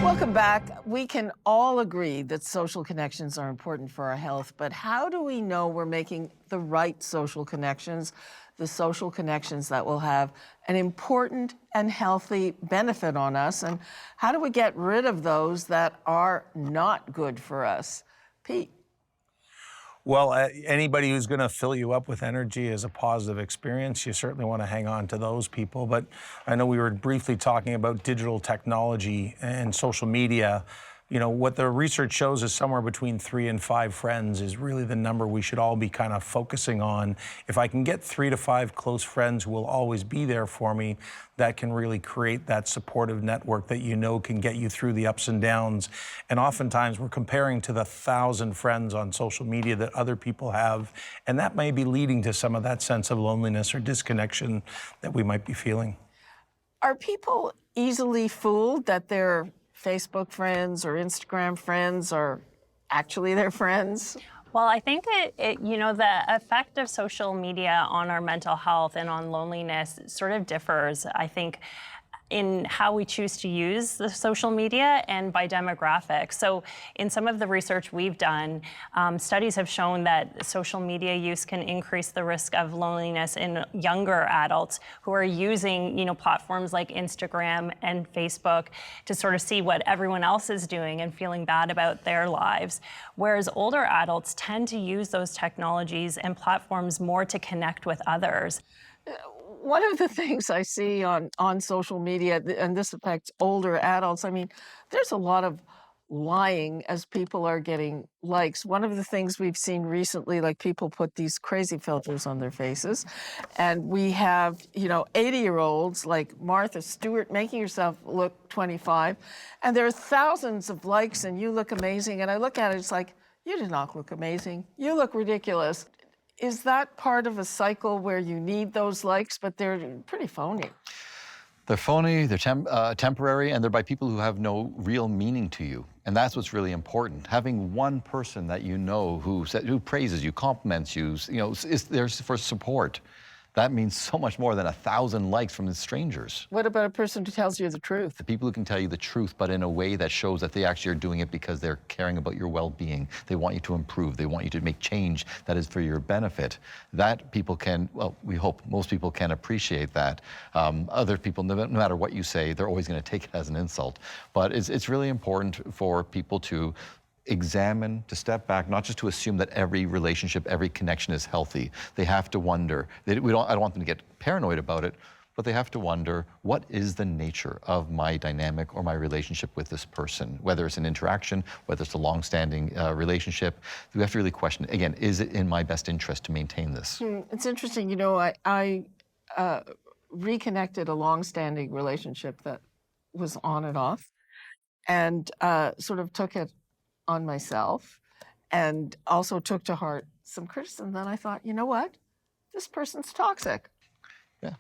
Welcome back. We can all agree that social connections are important for our health, but how do we know we're making the right social connections, the social connections that will have an important and healthy benefit on us? And how do we get rid of those that are not good for us? Pete. Well, anybody who's going to fill you up with energy is a positive experience. You certainly want to hang on to those people. But I know we were briefly talking about digital technology and social media. You know, what the research shows is somewhere between 3 and 5 friends is really the number we should all be kind of focusing on. If I can get 3 to 5 close friends who will always be there for me, that can really create that supportive network that you know can get you through the ups and downs. And oftentimes we're comparing to the 1,000 friends on social media that other people have, and that may be leading to some of that sense of loneliness or disconnection that we might be feeling. Are people easily fooled that they're Facebook friends or Instagram friends are actually their friends? Well, I think the effect of social media on our mental health and on loneliness sort of differs, I think, in how we choose to use the social media and by demographics. So in some of the research we've done, studies have shown that social media use can increase the risk of loneliness in younger adults who are using, platforms like Instagram and Facebook to sort of see what everyone else is doing and feeling bad about their lives. Whereas older adults tend to use those technologies and platforms more to connect with others. One of the things I see on social media, and this affects older adults, I mean, there's a lot of lying as people are getting likes. One of the things we've seen recently, like people put these crazy filters on their faces, and we have, 80-year-olds like Martha Stewart making herself look 25, and there are thousands of likes, and you look amazing, and I look at it, it's like, you do not look amazing. You look ridiculous. Is that part of a cycle where you need those likes, but they're pretty phony? They're phony, they're temporary, and they're by people who have no real meaning to you. And that's what's really important. Having one person that you know who praises you, compliments you, is there for support. That means so much more than 1,000 likes from the strangers. What about a person who tells you the truth? The people who can tell you the truth, but in a way that shows that they actually are doing it because they're caring about your well-being. They want you to improve. They want you to make change that is for your benefit. That people can, well, we hope most people can appreciate that. Other people, no matter what you say, they're always going to take it as an insult. But it's really important for people to examine, to step back, not just to assume that every relationship, every connection is healthy. They have to wonder. I don't want them to get paranoid about it, but they have to wonder, what is the nature of my dynamic or my relationship with this person? Whether it's an interaction, whether it's a long-standing relationship, we have to really question, again, is it in my best interest to maintain this? It's interesting, I reconnected a long-standing relationship that was on and off, and sort of took it on myself, and also took to heart some criticism. Then I thought, you know what? This person's toxic. Yeah.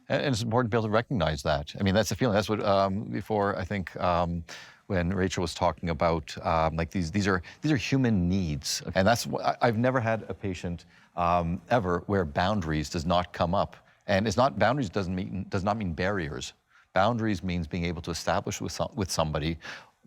And it's important to be able to recognize that. I mean, that's the feeling. That's what, before, I think, when Rachel was talking about, like these are human needs. And that's what, I've never had a patient ever where boundaries does not come up. And it's not, boundaries does not mean barriers. Boundaries means being able to establish with somebody,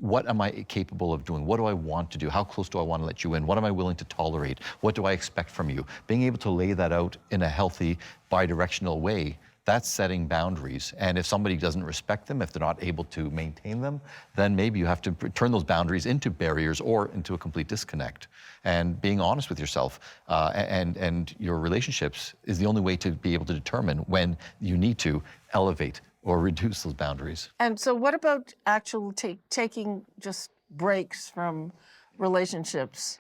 what am I capable of doing? What do I want to do? How close do I want to let you in? What am I willing to tolerate? What do I expect from you? Being able to lay that out in a healthy, bi-directional way, that's setting boundaries. And if somebody doesn't respect them, if they're not able to maintain them, then maybe you have to turn those boundaries into barriers or into a complete disconnect. And being honest with yourself and your relationships is the only way to be able to determine when you need to elevate or reduce those boundaries. And so what about actual taking just breaks from relationships?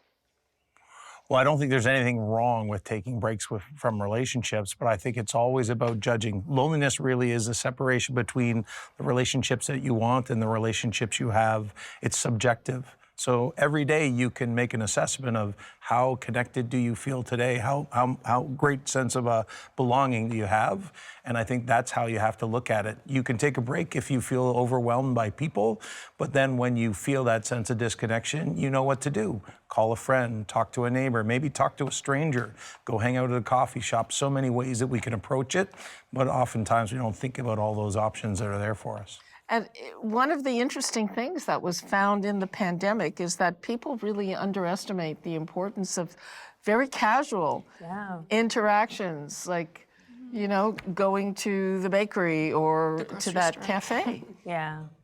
Well, I don't think there's anything wrong with taking breaks from relationships, but I think it's always about judging. Loneliness really is a separation between the relationships that you want and the relationships you have. It's subjective. So every day you can make an assessment of how connected do you feel today, how great sense of belonging do you have, and I think that's how you have to look at it. You can take a break if you feel overwhelmed by people, but then when you feel that sense of disconnection, you know what to do. Call a friend, talk to a neighbor, maybe talk to a stranger, go hang out at a coffee shop. So many ways that we can approach it, but oftentimes we don't think about all those options that are there for us. And one of the interesting things that was found in the pandemic is that people really underestimate the importance of very casual interactions, like, you know, going to the bakery or to that cafe.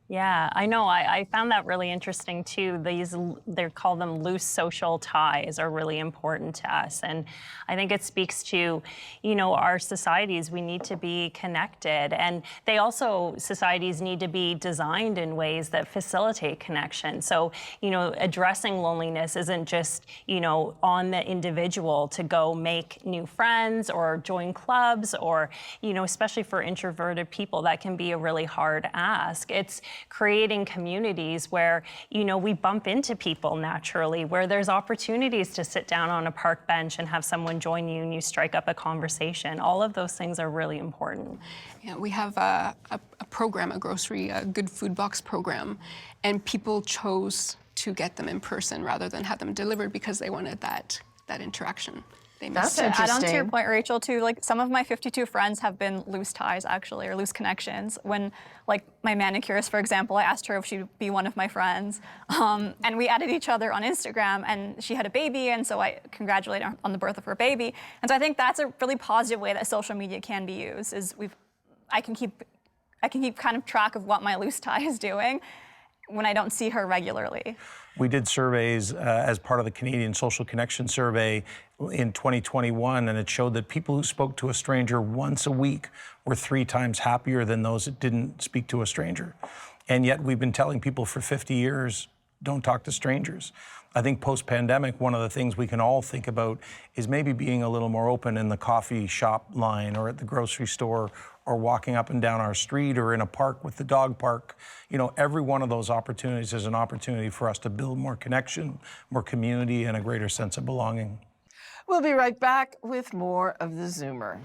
Yeah, I know. I found that really interesting too. They call them loose social ties are really important to us. And I think it speaks to, you know, our societies, we need to be connected. And they also, societies need to be designed in ways that facilitate connection. So, you know, addressing loneliness isn't just, you know, on the individual to go make new friends or join clubs or, you know, especially for introverted people, that can be a really hard ask. It's creating communities where, you know, we bump into people naturally, where there's opportunities to sit down on a park bench and have someone join you and you strike up a conversation. All of those things are really important. Yeah, we have a program, a good food box program, and people chose to get them in person rather than have them delivered because they wanted that interaction. That's To add on to your interesting. point, Rachel, too, like some of my 52 friends have been loose ties actually, or loose connections. When, like my manicurist, for example, I asked her if she'd be one of my friends, and we added each other on Instagram, and she had a baby, and so I congratulated her on the birth of her baby. And so I think that's a really positive way that social media can be used. I can keep kind of track of what my loose tie is doing when I don't see her regularly. We did surveys as part of the Canadian Social Connection Survey in 2021, and it showed that people who spoke to a stranger once a week were 3 times happier than those that didn't speak to a stranger. And yet we've been telling people for 50 years, don't talk to strangers. I think post-pandemic, one of the things we can all think about is maybe being a little more open in the coffee shop line or at the grocery store or walking up and down our street or in a park with the dog park. You know, every one of those opportunities is an opportunity for us to build more connection, more community, and a greater sense of belonging. We'll be right back with more of the Zoomer.